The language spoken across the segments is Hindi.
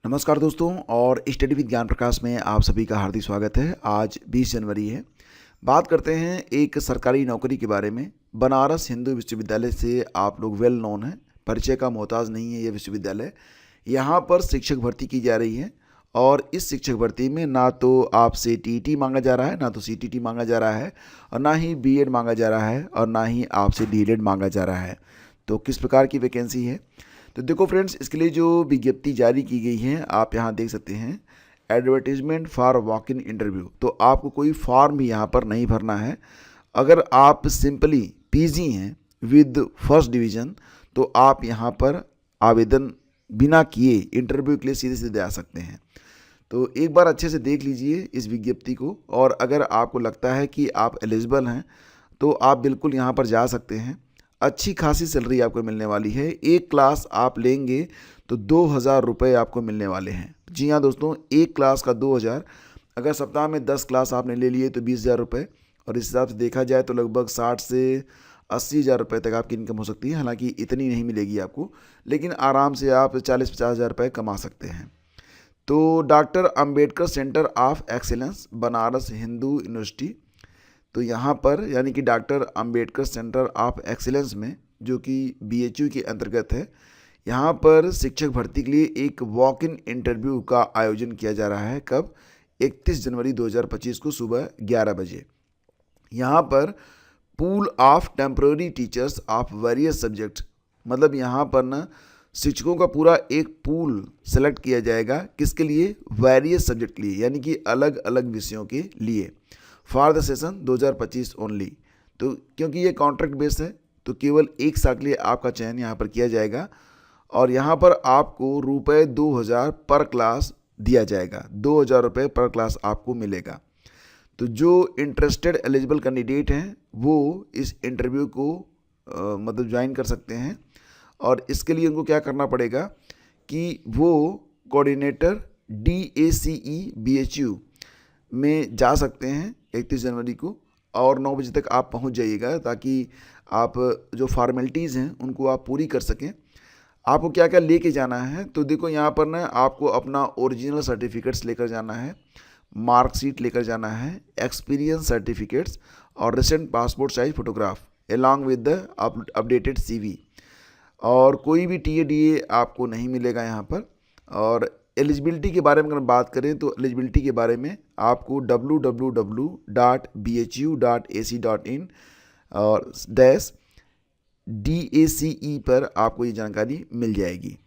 नमस्कार दोस्तों और स्टडी विद ज्ञान प्रकाश में आप सभी का हार्दिक स्वागत है। आज 20 जनवरी है। बात करते हैं एक सरकारी नौकरी के बारे में। बनारस हिंदू विश्वविद्यालय से आप लोग वेल नोन हैं, परिचय का मोहताज नहीं है ये विश्वविद्यालय। यहाँ पर शिक्षक भर्ती की जा रही है और इस शिक्षक भर्ती में ना तो आपसे टीईटी मांगा जा रहा है, ना तो सीटीटी मांगा जा रहा है और ना ही बीएड मांगा जा रहा है और ना ही आपसे डीएलएड मांगा जा रहा है। तो किस प्रकार की वैकेंसी है तो देखो फ्रेंड्स, इसके लिए जो विज्ञप्ति जारी की गई है आप यहाँ देख सकते हैं, advertisement for walk in interview. तो आपको कोई फॉर्म भी यहाँ पर नहीं भरना है। अगर आप सिंपली पीजी हैं विद फर्स्ट डिवीज़न तो आप यहाँ पर आवेदन बिना किए इंटरव्यू के लिए सीधे सीधे आ सकते हैं। तो एक बार अच्छे से देख लीजिए इस विज्ञप्ति को और अगर आपको लगता है कि आप एलिजिबल हैं तो आप बिल्कुल यहाँ पर जा सकते हैं। अच्छी खासी सैलरी आपको मिलने वाली है। एक क्लास आप लेंगे तो 2000 रुपये आपको मिलने वाले हैं। जी हाँ दोस्तों, एक क्लास का 2000। अगर सप्ताह में 10 क्लास आपने ले लिए तो 20,000 रुपये, और इस हिसाब से देखा जाए तो लगभग 60 से 80,000 रुपये तक आपकी इनकम हो सकती है। हालांकि इतनी नहीं मिलेगी आपको, लेकिन आराम से आप 40-50,000 रुपये कमा सकते हैं। तो doctor Ambedkar centre of excellence, Banaras Hindu university, तो यहाँ पर यानी कि doctor Ambedkar centre of excellence में, जो कि बीएचयू के अंतर्गत है, यहाँ पर शिक्षक भर्ती के लिए एक वॉक इन इंटरव्यू का आयोजन किया जा रहा है। कब? 31 जनवरी 2025 को सुबह 11 बजे। यहाँ पर pool of temporary teachers of various subject, मतलब यहाँ पर ना शिक्षकों का पूरा एक पूल सेलेक्ट किया जाएगा। किसके लिए? वेरियस सब्जेक्ट के लिए, यानी कि अलग अलग विषयों के लिए, फॉर द सेशन 2025 ओनली। तो क्योंकि ये कॉन्ट्रैक्ट बेस है तो केवल एक साल के लिए आपका चयन यहाँ पर किया जाएगा और यहाँ पर आपको रुपये 2000 पर क्लास दिया जाएगा। 2000 रुपये पर क्लास आपको मिलेगा। तो जो इंटरेस्टेड एलिजिबल कैंडिडेट हैं वो इस इंटरव्यू को मतलब ज्वाइन कर सकते हैं। और इसके लिए उनको क्या करना पड़ेगा कि वो कोऑर्डिनेटर DACE BHU में जा सकते हैं 31 जनवरी को, और 9 बजे तक आप पहुंच जाइएगा ताकि आप जो फॉर्मेलिटीज़ हैं उनको आप पूरी कर सकें। आपको क्या क्या लेके जाना है तो देखो, यहाँ पर ना आपको अपना ओरिजिनल सर्टिफिकेट्स लेकर जाना है, मार्कशीट लेकर जाना है, एक्सपीरियंस सर्टिफिकेट्स और recent passport size photograph along with the updated CV। और कोई भी TA आपको नहीं मिलेगा यहाँ पर। और एलिजिबिलिटी के बारे में अगर बात करें तो एलिजिबिलिटी के बारे में आपको www.bhu.ac.in और -DACE पर आपको ये जानकारी मिल जाएगी।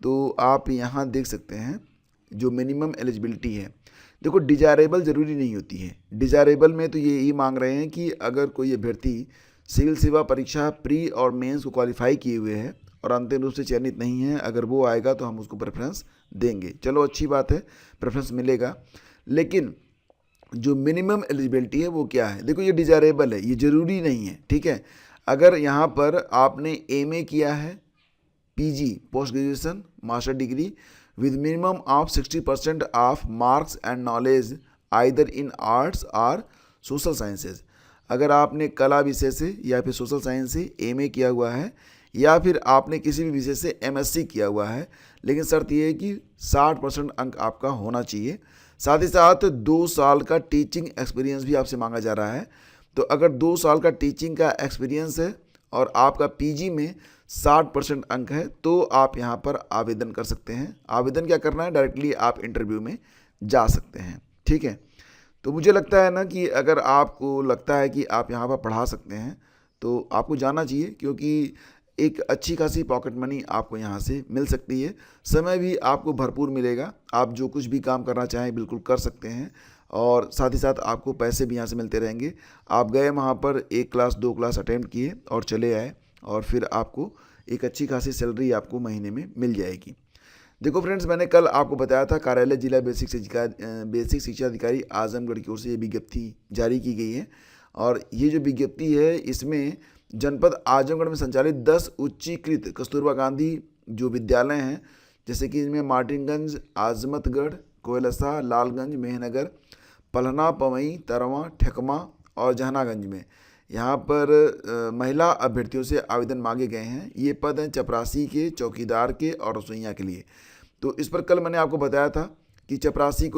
तो आप यहाँ देख सकते हैं जो मिनिमम एलिजिबिलिटी है। देखो, डिजायरेबल ज़रूरी नहीं होती है। डिजायरेबल में तो ये ही मांग रहे हैं कि अगर कोई अभ्यर्थी सिविल सेवा परीक्षा प्री और मेंस को क्वालिफाई किए हुए है और अंतिम रूप से चयनित नहीं है, अगर वो आएगा तो हम उसको प्रेफरेंस देंगे। चलो अच्छी बात है, प्रेफरेंस मिलेगा। लेकिन जो मिनिमम एलिजिबिलिटी है वो क्या है? देखो, ये डिजायरेबल है, ये ज़रूरी नहीं है, ठीक है। अगर यहाँ पर आपने MA किया है, PG post graduation master degree with minimum of 60% of marks and knowledge either in arts और सोशल साइंसेज। अगर आपने कला विषय से या फिर सोशल साइंस से MA किया हुआ है या फिर आपने किसी भी विषय से MSc किया हुआ है, लेकिन शर्त यह है कि 60% अंक आपका होना चाहिए। साथ ही साथ 2 साल का टीचिंग एक्सपीरियंस भी आपसे मांगा जा रहा है। तो अगर 2 साल का टीचिंग का एक्सपीरियंस है और आपका PG में 60% अंक है तो आप यहाँ पर आवेदन कर सकते हैं। आवेदन क्या करना है? डायरेक्टली आप इंटरव्यू में जा सकते हैं, ठीक है। तो मुझे लगता है ना कि अगर आपको लगता है कि आप यहाँ पर पढ़ा सकते हैं तो आपको जाना चाहिए, क्योंकि एक अच्छी खासी पॉकेट मनी आपको यहाँ से मिल सकती है। समय भी आपको भरपूर मिलेगा, आप जो कुछ भी काम करना चाहें बिल्कुल कर सकते हैं और साथ ही साथ आपको पैसे भी यहाँ से मिलते रहेंगे। आप गए वहाँ पर 1 क्लास 2 क्लास अटेम्प्ट किए और चले आए और फिर आपको एक अच्छी खासी सैलरी आपको महीने में मिल जाएगी। देखो फ्रेंड्स, मैंने कल आपको बताया था कार्यालय जिला बेसिक शिक्षा अधिकारी आजमगढ़ की ओर से ये विज्ञप्ति जारी की गई है। और ये जो विज्ञप्ति है इसमें जनपद आजमगढ़ में संचालित 10 उच्चीकृत कस्तूरबा गांधी जो विद्यालय हैं, जैसे कि इनमें मार्टिनगंज, आजमतगढ़, कोयलसा, लालगंज, मेहनगर, पलहना, पवई, तरवा, ठेकमा और जहानागंज में यहाँ पर महिला अभ्यर्थियों से आवेदन मांगे गए हैं। ये पद हैं चपरासी के, चौकीदार के और रसोइया के लिए। तो इस पर कल मैंने आपको बताया था कि चपरासी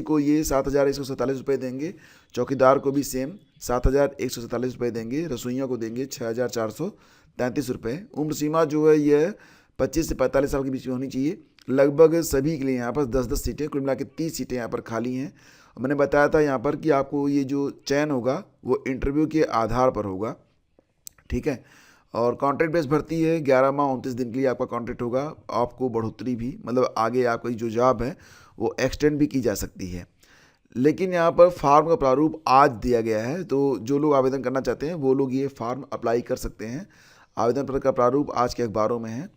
को ये 7,147 रुपये देंगे, चौकीदार को भी सेम 7,147 रुपये देंगे, रसोइयों को देंगे 6,433 रुपये। उम्र सीमा जो है यह 25 से 45 साल के बीच में होनी चाहिए। लगभग सभी के लिए यहाँ पर 10-10 सीटें, कुल मिला के 30 सीटें यहाँ पर खाली हैं। मैंने बताया था यहाँ पर कि आपको ये जो चयन होगा वो इंटरव्यू के आधार पर होगा, ठीक है। और कॉन्ट्रैक्ट बेस भर्ती है, 11 माह 29 दिन के लिए आपका कॉन्ट्रैक्ट होगा। आपको बढ़ोतरी भी, मतलब आगे आपकी जो जॉब है वो एक्सटेंड भी की जा सकती है। लेकिन यहाँ पर फार्म का प्रारूप आज दिया गया है, तो जो लोग आवेदन करना चाहते हैं वो लोग ये फार्म अप्लाई कर सकते हैं। आवेदन पत्र का प्रारूप आज के अखबारों में है।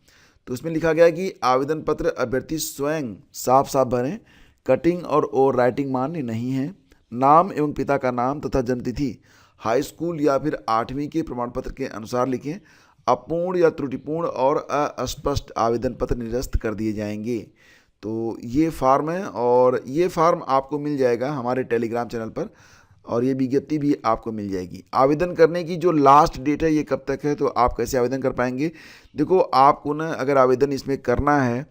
तो इसमें लिखा गया है कि आवेदन पत्र अभ्यर्थी स्वयं साफ साफ भरें, कटिंग और राइटिंग मान्य नहीं है। नाम एवं पिता का नाम तथा जन्मतिथि हाई स्कूल या फिर 8वीं के प्रमाण पत्र के अनुसार लिखें। अपूर्ण या त्रुटिपूर्ण और अस्पष्ट आवेदन पत्र निरस्त कर दिए जाएंगे। तो ये फार्म है और ये फार्म आपको मिल जाएगा हमारे टेलीग्राम चैनल पर, और ये विज्ञप्ति भी आपको मिल जाएगी। आवेदन करने की जो लास्ट डेट है ये कब तक है, तो आप कैसे आवेदन कर पाएंगे? देखो, आपको ना अगर आवेदन इसमें करना है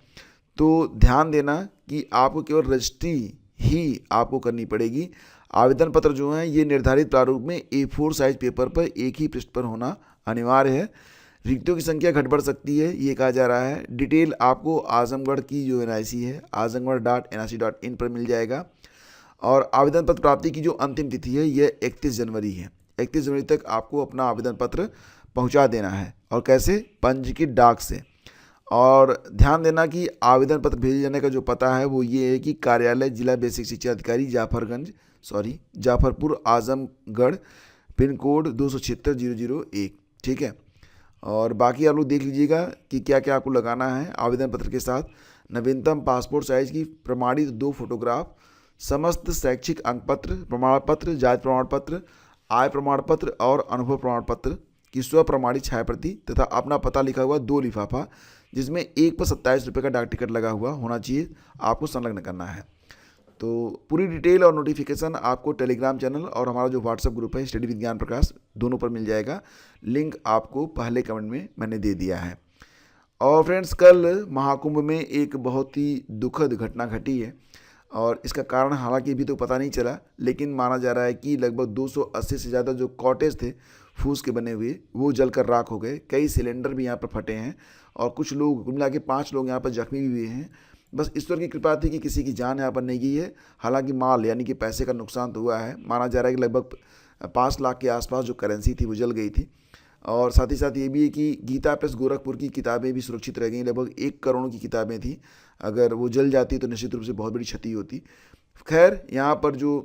तो ध्यान देना कि आपको केवल रजिस्ट्री ही आपको करनी पड़ेगी। आवेदन पत्र जो है ये निर्धारित प्रारूप में A4 साइज पेपर पर एक ही पृष्ठ पर होना अनिवार्य है। रिक्तियों की संख्या घट बढ़ सकती है, ये कहा जा रहा है। डिटेल आपको आजमगढ़ की जो NIC है azamgarh.nic.in पर मिल जाएगा। और आवेदन पत्र प्राप्ति की जो अंतिम तिथि है यह 31 जनवरी है। 31 जनवरी तक आपको अपना आवेदन पत्र पहुंचा देना है। और कैसे? पंजीकृत डाक से। और ध्यान देना कि आवेदन पत्र भेजे जाने का जो पता है वो ये है कि कार्यालय जिला बेसिक शिक्षा अधिकारी जाफरपुर आजमगढ़, पिन कोड 276-001, ठीक है। और बाकी आप लोग देख लीजिएगा कि क्या क्या आपको लगाना है। आवेदन पत्र के साथ नवीनतम पासपोर्ट साइज की प्रमाणित 2 फोटोग्राफ, समस्त शैक्षिक अंक पत्र, प्रमाण पत्र, जाति प्रमाण पत्र, आय प्रमाण पत्र और अनुभव प्रमाण पत्र की स्वप्रमाणित छायाप्रति तथा अपना पता लिखा हुआ 2 लिफाफा, जिसमें एक पर 27 रुपये का डाक टिकट लगा हुआ होना चाहिए, आपको संलग्न करना है। तो पूरी डिटेल और नोटिफिकेशन आपको टेलीग्राम चैनल और हमारा जो व्हाट्सएप ग्रुप है स्टडी विद ज्ञान प्रकाश, दोनों पर मिल जाएगा। लिंक आपको पहले कमेंट में मैंने दे दिया है। और फ्रेंड्स, कल महाकुंभ में एक बहुत ही दुखद घटना घटी है और इसका कारण हालांकि अभी तो पता नहीं चला, लेकिन माना जा रहा है कि लगभग 280 से ज़्यादा जो कॉटेज थे फूस के बने हुए वो जलकर राख हो गए। कई सिलेंडर भी यहाँ पर फटे हैं और कुछ लोग, मिला के 5 लोग यहाँ पर जख्मी भी हुए हैं। बस ईश्वर की कृपा थी कि किसी की जान यहाँ पर नहीं गई है। हालांकि माल यानी कि पैसे का नुकसान तो हुआ है। माना जा रहा है कि लगभग 5 लाख के आसपास जो करेंसी थी वो जल गई थी। और साथ ही साथ ये भी है कि गीता प्रेस गोरखपुर की किताबें भी सुरक्षित रह गई। लगभग 1 करोड़ की किताबें थी, अगर वो जल जाती तो निश्चित रूप से बहुत बड़ी क्षति होती। खैर, यहाँ पर जो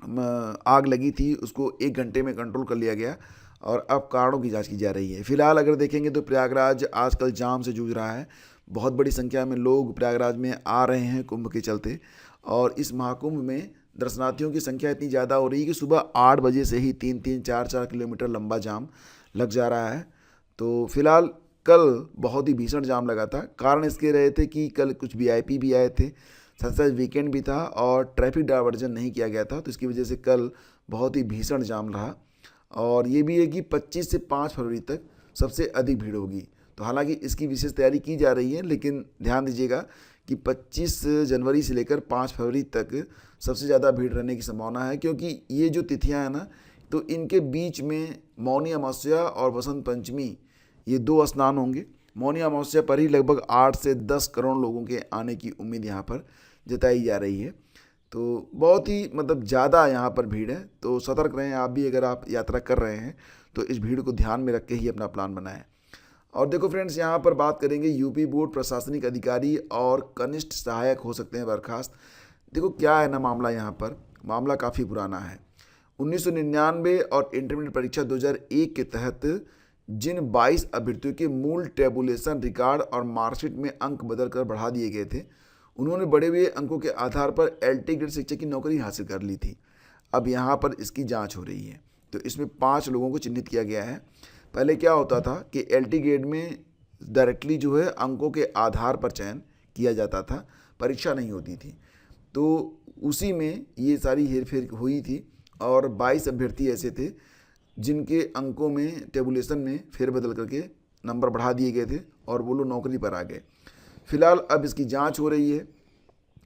आग लगी थी उसको 1 घंटे में कंट्रोल कर लिया गया और अब कारणों की जांच की जा रही है। फिलहाल अगर देखेंगे तो प्रयागराज आजकल जाम से जूझ रहा है। बहुत बड़ी संख्या में लोग प्रयागराज में आ रहे हैं कुंभ के चलते, और इस महाकुंभ में दर्शनार्थियों की संख्या इतनी ज़्यादा हो रही है कि सुबह 8 बजे से ही 3-3, 4-4 किलोमीटर लंबा जाम लग जा रहा है। तो फिलहाल कल बहुत ही भीषण जाम लगा था। कारण इसके रहे थे कि कल कुछ VIP भी आए थे, साथ साथ वीकेंड भी था और ट्रैफिक डायवर्जन नहीं किया गया था, तो इसकी वजह से कल बहुत ही भीषण जाम रहा। और ये भी है कि 25 से 5 फरवरी तक सबसे अधिक भीड़ होगी। तो हालांकि इसकी विशेष तैयारी की जा रही है, लेकिन ध्यान दीजिएगा कि 25 जनवरी से लेकर 5 फरवरी तक सबसे ज़्यादा भीड़ रहने की संभावना है, क्योंकि ये जो तिथियां हैं ना, तो इनके बीच में मौनी अमावस्या और वसंत पंचमी, ये 2 स्नान होंगे। मौनी अमावस्या पर ही लगभग 8 से 10 करोड़ लोगों के आने की उम्मीद यहाँ पर जताई जा रही है। तो बहुत ही ज़्यादा यहाँ पर भीड़ है, तो सतर्क रहें आप भी। अगर आप यात्रा कर रहे हैं तो इस भीड़ को ध्यान में रख के ही अपना प्लान बनाएं। और देखो फ्रेंड्स, यहाँ पर बात करेंगे यूपी बोर्ड प्रशासनिक अधिकारी और कनिष्ठ सहायक हो सकते हैं बर्खास्त। देखो क्या है ना मामला, यहाँ पर मामला काफ़ी पुराना है। 1999 और इंटरमीडिएट परीक्षा 2001 के तहत जिन 22 अभ्यर्थियों के मूल टेबुलेशन रिकॉर्ड और मार्कशीट में अंक बदलकर बढ़ा दिए गए थे, उन्होंने बढ़े हुए अंकों के आधार पर LT ग्रेड शिक्षक की नौकरी हासिल कर ली थी। अब यहाँ पर इसकी जांच हो रही है। तो इसमें 5 लोगों को चिन्हित किया गया है। पहले क्या होता था कि LT ग्रेड में डायरेक्टली जो है अंकों के आधार पर चयन किया जाता था, परीक्षा नहीं होती थी। तो उसी में ये सारी हेरफेर हुई थी और 22 अभ्यर्थी ऐसे थे जिनके अंकों में टेबुलेशन में फेरबदल करके नंबर बढ़ा दिए गए थे और वो लोग नौकरी पर आ गए। फिलहाल अब इसकी जांच हो रही है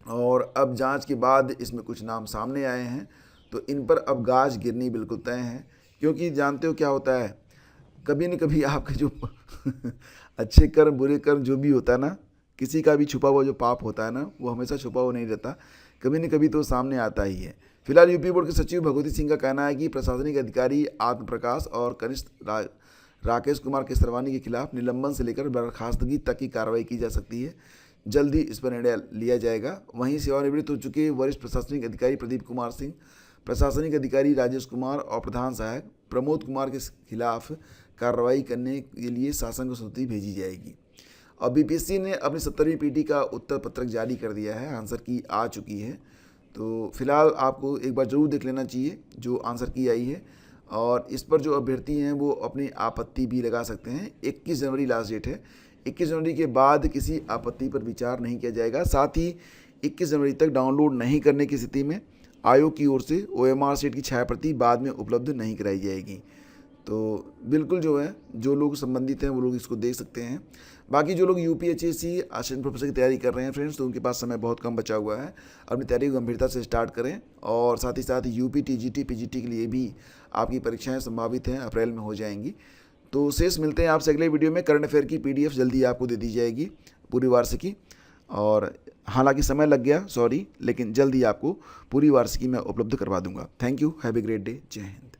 और अब जांच के बाद इसमें कुछ नाम सामने आए हैं, तो इन पर अब गाज गिरनी बिल्कुल तय है। क्योंकि जानते हो क्या होता है, कभी न कभी आपके जो अच्छे कर्म बुरे कर्म जो भी होता है ना, किसी का भी छुपा हुआ जो पाप होता है ना, वो हमेशा छुपा हुआ नहीं रहता, कभी न कभी तो सामने आता ही है। फिलहाल यूपी बोर्ड के सचिव भगवती सिंह का कहना है कि प्रशासनिक अधिकारी आत्म प्रकाश और कनिष्ठ राकेश कुमार केसरवानी के खिलाफ निलंबन से लेकर बर्खास्तगी तक की कार्रवाई की जा सकती है। जल्द ही इस पर निर्णय लिया जाएगा। वहीं सेवानिवृत्त हो चुके वरिष्ठ प्रशासनिक अधिकारी प्रदीप कुमार सिंह, प्रशासनिक अधिकारी राजेश कुमार और प्रधान सहायक प्रमोद कुमार के खिलाफ कार्रवाई करने के लिए शासन को सूची भेजी जाएगी। और बीपीएससी ने अपनी 70वीं पीटी का उत्तर पत्रक जारी कर दिया है, आंसर की आ चुकी है। तो फिलहाल आपको एक बार ज़रूर देख लेना चाहिए जो आंसर की आई है, और इस पर जो अभ्यर्थी हैं वो अपनी आपत्ति भी लगा सकते हैं। 21 जनवरी लास्ट डेट है। 21 जनवरी के बाद किसी आपत्ति पर विचार नहीं किया जाएगा। साथ ही 21 जनवरी तक डाउनलोड नहीं करने की स्थिति में आयोग की ओर से OMR शीट की छायाप्रति बाद में उपलब्ध नहीं कराई जाएगी। तो बिल्कुल जो है, जो लोग संबंधित हैं वो लोग इसको देख सकते हैं। बाकी जो लोग UPHSC असिस्टेंट प्रोफेसर की तैयारी कर रहे हैं फ्रेंड्स, तो उनके पास समय बहुत कम बचा हुआ है। अपनी तैयारी को गंभीरता से स्टार्ट करें, और साथ ही साथ UP TGT PGT के लिए भी आपकी परीक्षाएं संभावित हैं, अप्रैल में हो जाएंगी। तो शेष मिलते हैं आपसे अगले वीडियो में। करंट अफेयर की PDF जल्दी आपको दे दी जाएगी, पूरी वार्षिकी, और हालांकि समय लग गया, सॉरी, लेकिन जल्दी आपको पूरी वार्षिकी मैं उपलब्ध करवा दूंगा। Thank you, have a great day, जय हिंद।